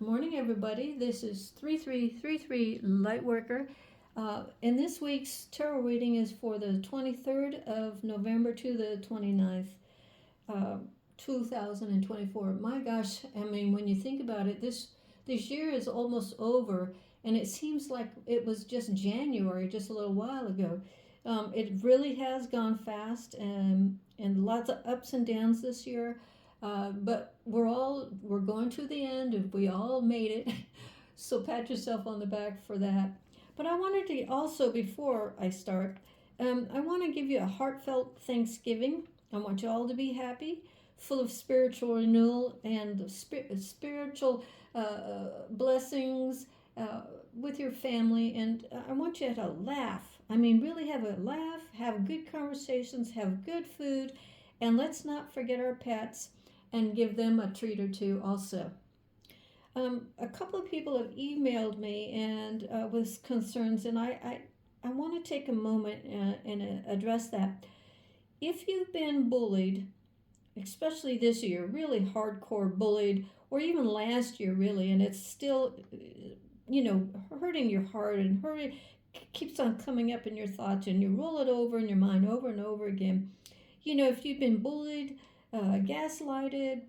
Morning, everybody. This is 3333 Lightworker. And this week's tarot reading is for the 23rd of November to the 29th, uh, 2024. My gosh, I mean, when you think about it, this year is almost over, and it seems like it was just January, just a little while ago. It really has gone fast, and lots of ups and downs this year. But we're going to the end, and we all made it. So pat yourself on the back for that. But I wanted to also, before I start, I want to give you a heartfelt Thanksgiving. I want you all to be happy, full of spiritual renewal and spiritual blessings with your family. And I want you to laugh. I mean, really have a laugh, have good conversations, have good food, and let's not forget our pets and give them a treat or two also. A couple of people have emailed me and with concerns, and I want to take a moment and address that. If you've been bullied, especially this year, really hardcore bullied, or even last year, really, and it's still, hurting your heart and hurting, keeps on coming up in your thoughts, and you roll it over in your mind over and over again. If you've been bullied, gaslighted,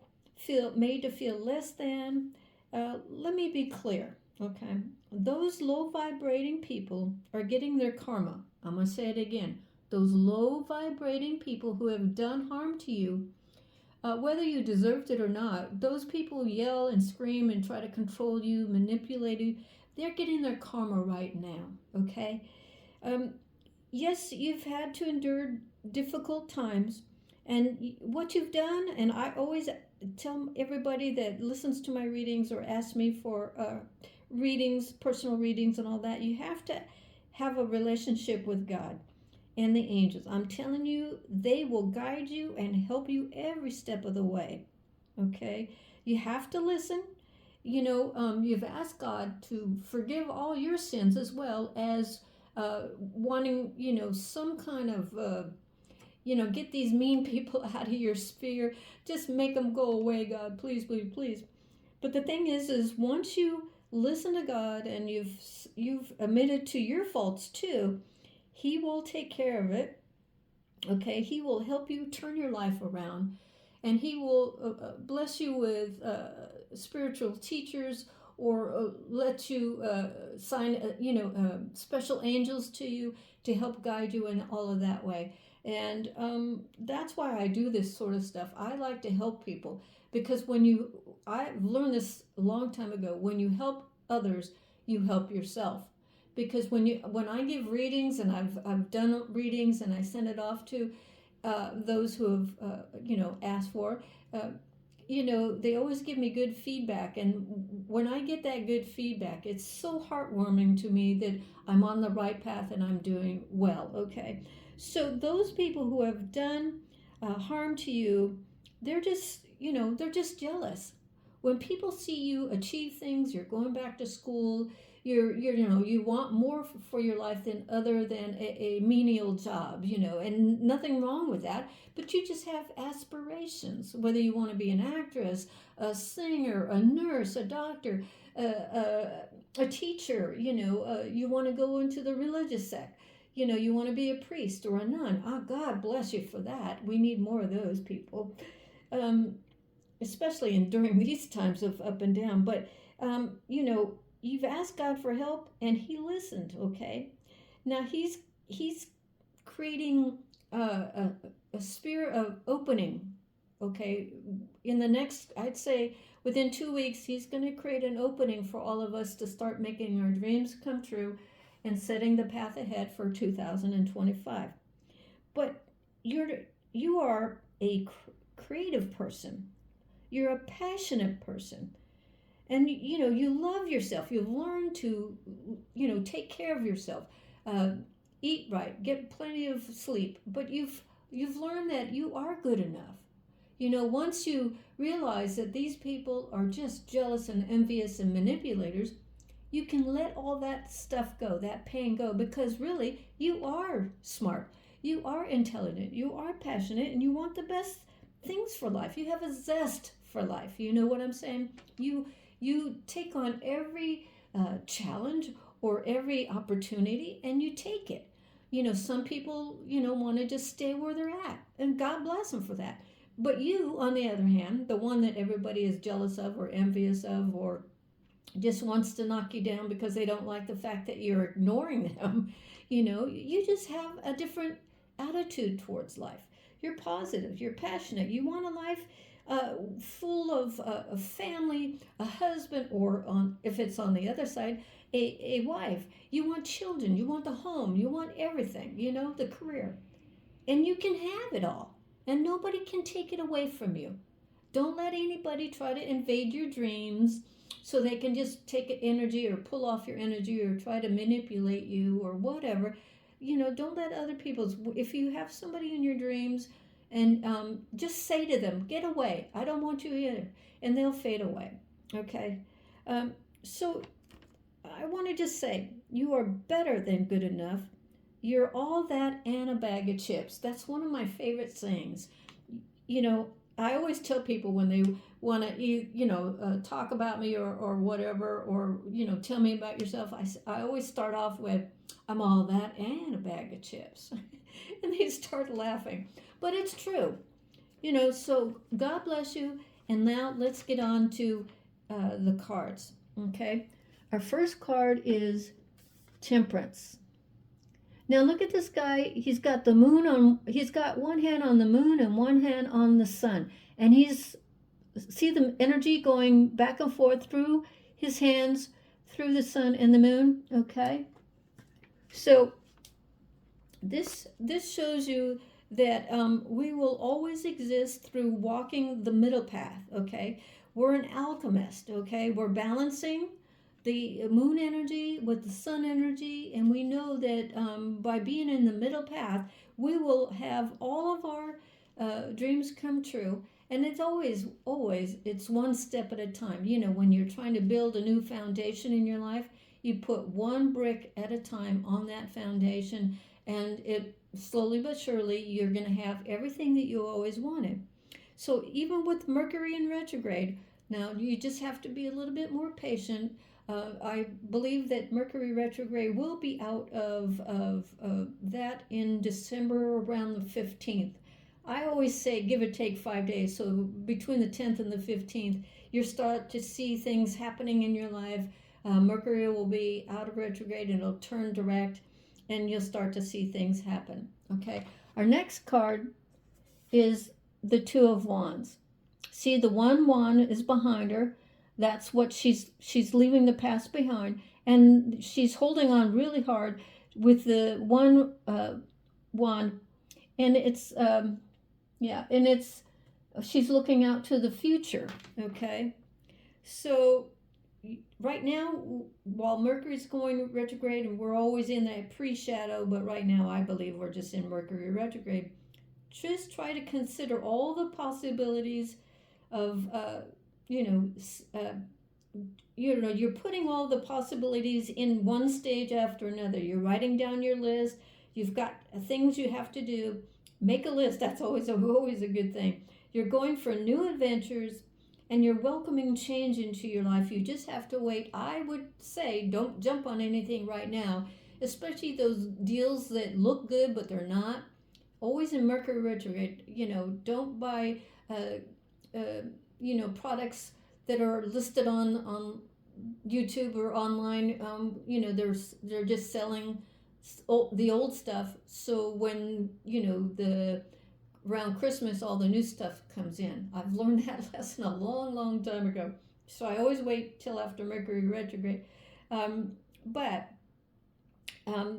made to feel less than, let me be clear, okay? Those low vibrating people are getting their karma. I'm going to say it again. Those low vibrating people who have done harm to you, whether you deserved it or not, those people who yell and scream and try to control you, manipulate you, they're getting their karma right now, okay? Yes, you've had to endure difficult times, and what you've done, and I always tell everybody that listens to my readings or asks me for readings, personal readings, and all that, you have to have a relationship with God and the angels. I'm telling you, they will guide you and help you every step of the way. Okay? You have to listen. You've asked God to forgive all your sins as well as wanting, some kind of get these mean people out of your sphere. Just make them go away, God. Please, please, please. But the thing is once you listen to God and you've admitted to your faults too, He will take care of it. Okay, He will help you turn your life around, and He will bless you with spiritual teachers, or let you sign, special angels to you to help guide you in all of that way. And that's why I do this sort of stuff. I like to help people, because I've learned this a long time ago, when you help others, you help yourself. Because when I give readings, and I've done readings and I send it off to those who have asked for, they always give me good feedback. And when I get that good feedback, it's so heartwarming to me that I'm on the right path and I'm doing well. Okay. So those people who have done harm to you, they're just jealous. When people see you achieve things, you're going back to school, you want more for your life than other than a menial job, and nothing wrong with that. But you just have aspirations, whether you want to be an actress, a singer, a nurse, a doctor, a teacher. You want to go into the religious sect. You want to be a priest or a nun. Oh, God bless you for that. We need more of those people, especially during these times of up and down. But, you've asked God for help, and He listened, okay? Now, He's creating a spirit of opening, okay? In the next, I'd say, within 2 weeks, He's going to create an opening for all of us to start making our dreams come true and setting the path ahead for 2025. But you are a creative person. You're a passionate person. And you love yourself. You've learned to take care of yourself. Eat right, get plenty of sleep. But you've learned that you are good enough. Once you realize that these people are just jealous and envious and manipulators, you can let all that stuff go, that pain go, because really you are smart, you are intelligent, you are passionate, and you want the best things for life. You have a zest for life. You know what I'm saying? You take on every challenge or every opportunity and you take it. Some people, want to just stay where they're at, and God bless them for that. But you, on the other hand, the one that everybody is jealous of or envious of or just wants to knock you down because they don't like the fact that you're ignoring them, you just have a different attitude towards life. You're positive, you're passionate, you want a life full of a family, a husband, or if it's on the other side, a wife. You want children, you want the home, you want everything, the career. And you can have it all, and nobody can take it away from you. Don't let anybody try to invade your dreams so they can just take energy or pull off your energy or try to manipulate you or whatever. Don't let other people's, if you have somebody in your dreams, and just say to them, get away. I don't want you either. And they'll fade away. Okay? So I want to just say, you are better than good enough. You're all that and a bag of chips. That's one of my favorite sayings. I always tell people when they want to, talk about me or whatever, or, tell me about yourself, I always start off with, I'm all that and a bag of chips. And they start laughing. But it's true. So God bless you. And now let's get on to the cards. Okay? Our first card is Temperance. Now look at this guy. He's got one hand on the moon and one hand on the sun. And see the energy going back and forth through his hands, through the sun and the moon, okay? So this shows you that we will always exist through walking the middle path, okay? We're an alchemist, okay? We're balancing the moon energy with the sun energy, and we know that by being in the middle path, we will have all of our dreams come true. And it's always, it's one step at a time. When you're trying to build a new foundation in your life, you put one brick at a time on that foundation, and it slowly but surely, you're going to have everything that you always wanted. So even with Mercury in retrograde, now you just have to be a little bit more patient. I believe that Mercury retrograde will be out of that in December around the 15th. I always say give or take 5 days. So between the 10th and the 15th, you start to see things happening in your life. Mercury will be out of retrograde and it'll turn direct, and you'll start to see things happen. Okay. Our next card is the Two of Wands. See, the one wand is behind her. That's what she's leaving the past behind, and she's holding on really hard with the one wand, and it's she's looking out to the future. Okay, so right now, while Mercury's going retrograde, and we're always in that pre-shadow, but right now I believe we're just in Mercury retrograde. Just try to consider all the possibilities of you're putting all the possibilities in one stage after another. You're writing down your list. You've got things you have to do. Make a list. That's always a good thing. You're going for new adventures, and you're welcoming change into your life. You just have to wait. I would say don't jump on anything right now, especially those deals that look good but they're not. Always in Mercury retrograde, don't buy products that are listed on YouTube or online. They're just selling the old stuff. So when around Christmas, all the new stuff comes in. I've learned that lesson a long, long time ago. So I always wait till after Mercury retrograde. But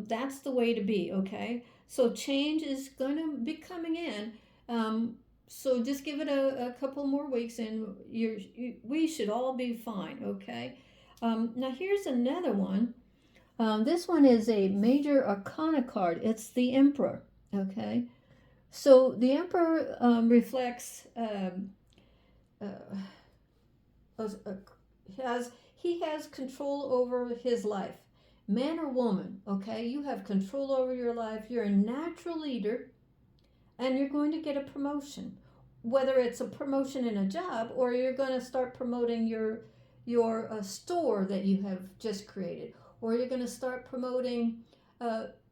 that's the way to be. Okay. So change is going to be coming in. So just give it a couple more weeks, and we should all be fine, okay? Now here's another one. This one is a major arcana card. It's the Emperor, okay? So the Emperor reflects he has control over his life, man or woman, okay? You have control over your life. You're a natural leader, and you're going to get a promotion, whether it's a promotion in a job or you're going to start promoting your your store that you have just created, or you're going to start promoting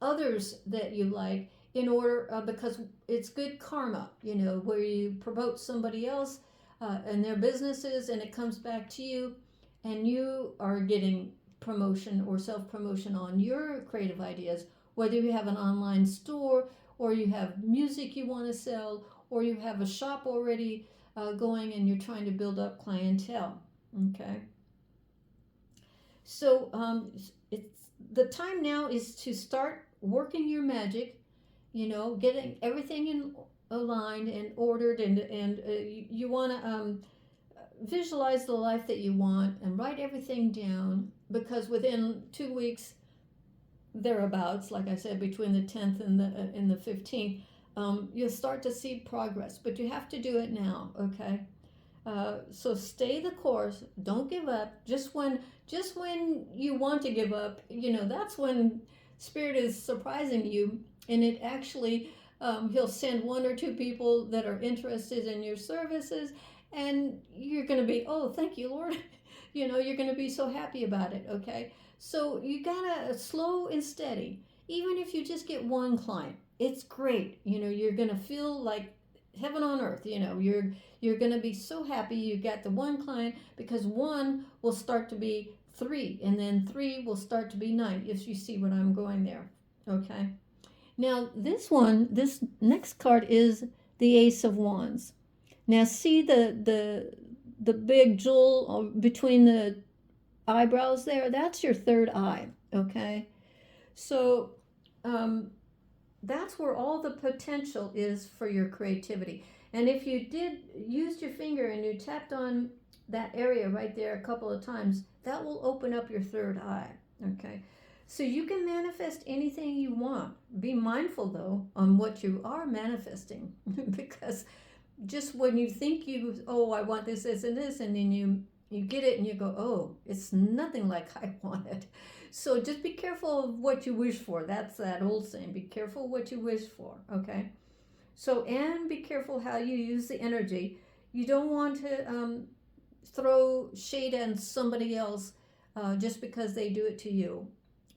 others that you like in order because it's good karma, where you promote somebody else and their businesses, and it comes back to you, and you are getting promotion or self promotion on your creative ideas, whether you have an online store or you have music you want to sell or you have a shop already going and you're trying to build up clientele. Okay. So it's the time now is to start working your magic, getting everything in aligned and ordered, and you want to visualize the life that you want and write everything down, because within 2 weeks thereabouts, like I said, between the 10th and the 15th, you'll start to see progress, but you have to do it now. Okay. So stay the course. Don't give up. Just when you want to give up, that's when Spirit is surprising you, and it actually he'll send one or two people that are interested in your services, and you're going to be, oh, thank you, Lord. You're going to be so happy about it. Okay, so you gotta slow and steady. Even if you just get one client, it's great. You're going to feel like heaven on earth. You're going to be so happy you got the one client, because one will start to be 3, and then 3 will start to be 9, if you see what I'm going there. Okay. Now this next card is the Ace of Wands. Now see the big jewel between the eyebrows there? That's your third eye. Okay. So that's where all the potential is for your creativity. And if you did use your finger and you tapped on that area right there a couple of times, that will open up your third eye. Okay. So you can manifest anything you want. Be mindful though on what you are manifesting because just when you think I want this, this, and this, and then you get it and you go, oh, it's nothing like I wanted. So just be careful of what you wish for. That's that old saying, be careful what you wish for. Okay. So, and be careful how you use the energy. You don't want to throw shade on somebody else just because they do it to you.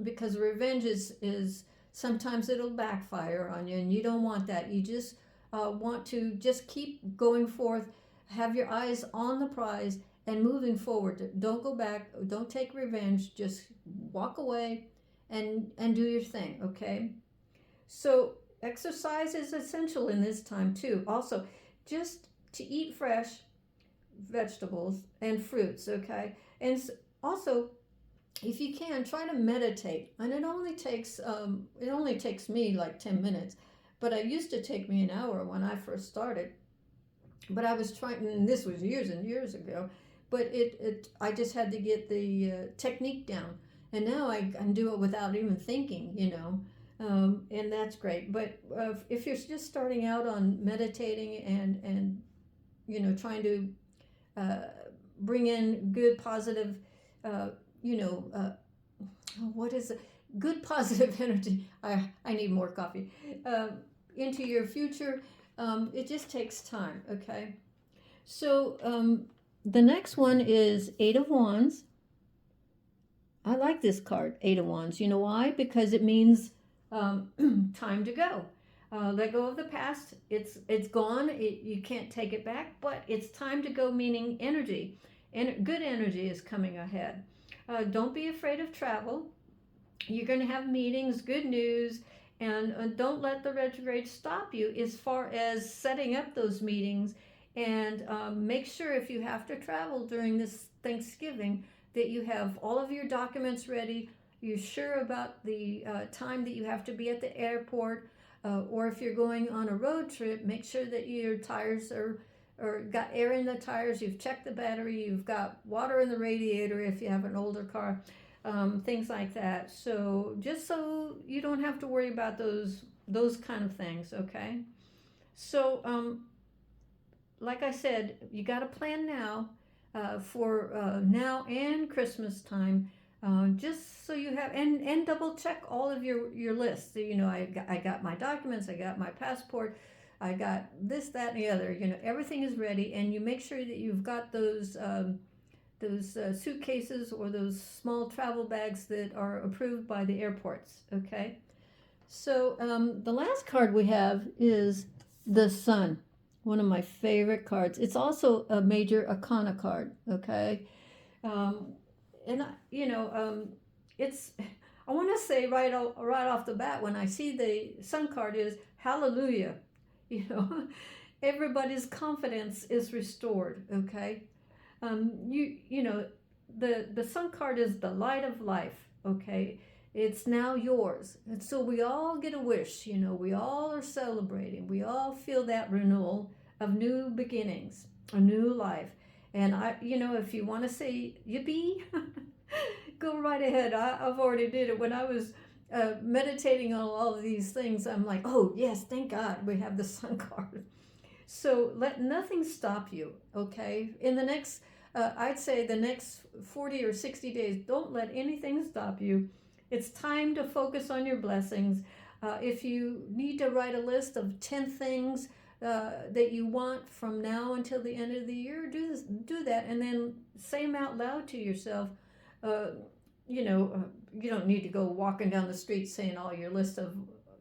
Because revenge is sometimes it'll backfire on you, and you don't want that. You just want to just keep going forth, have your eyes on the prize, and moving forward. Don't go back. Don't take revenge. Just walk away and do your thing. Okay. So exercise is essential in this time too. Also, just to eat fresh vegetables and fruits, okay? And also, if you can, try to meditate. And it only takes me like 10 minutes, but it used to take me an hour when I first started. But I was trying, and this was years and years ago, but I just had to get the technique down. And now I can do it without even thinking, and that's great. But if you're just starting out on meditating and trying to bring in good positive what is it? Good positive energy. I need more coffee into your future. It just takes time. Okay. So the next one is 8 of Wands. I like this card, 8 of Wands. You know why? Because it means time to go. Let go of the past. It's gone. You can't take it back, but it's time to go, meaning energy. And good energy is coming ahead. Don't be afraid of travel. You're going to have meetings, good news, and don't let the retrograde stop you as far as setting up those meetings. And make sure if you have to travel during this Thanksgiving that you have all of your documents ready. You're sure about the time that you have to be at the airport, or if you're going on a road trip, make sure that your tires are got air in the tires, you've checked the battery, you've got water in the radiator if you have an older car, things like that. So just so you don't have to worry about those kind of things, okay? So like I said, you got to plan now for now and Christmas time. Just so you have, and double check all of your lists. I got my documents, I got my passport, I got this, that, and the other. Everything is ready, and you make sure that you've got those suitcases or those small travel bags that are approved by the airports. Okay. So the last card we have is the Sun, one of my favorite cards. It's also a major arcana card. Okay. Um, and it's. I want to say right off the bat when I see the Sun card is Hallelujah. You know, everybody's confidence is restored. Okay. You know, the Sun card is the light of life. Okay. It's now yours. And so we all get a wish, you know, we all are celebrating. We all feel that renewal of new beginnings, a new life. And if you want to say yippee, go right ahead. I've already did it. When I was meditating on all of these things, I'm like, oh, yes, thank God we have the Sun card. So let nothing stop you, okay? In the next, I'd say the next 40 or 60 days, don't let anything stop you. It's time to focus on your blessings. If you need to write a list of 10 things that you want from now until the end of the year, do that, and then say them out loud to yourself. You don't need to go walking down the street saying all your list of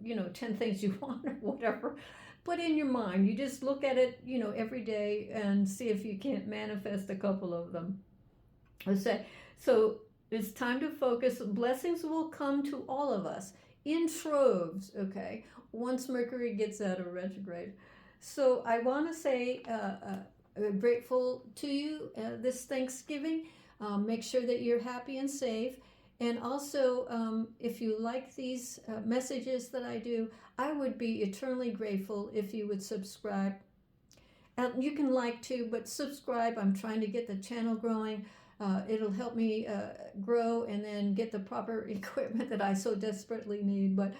10 things you want or whatever. But in your mind, you just look at it every day and see if you can't manifest a couple of them. So it's time to focus. Blessings will come to all of us in troves, okay, once Mercury gets out of retrograde. So I want to say grateful to you this Thanksgiving. Make sure that you're happy and safe. And also, if you like these messages that I do, I would be eternally grateful if you would subscribe. You can like too, but subscribe. I'm trying to get the channel growing. It'll help me grow and then get the proper equipment that I so desperately need. But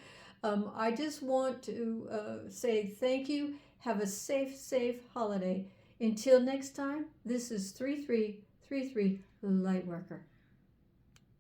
I just want to say thank you. Have a safe holiday. Until next time, this is 3333 Lightworker.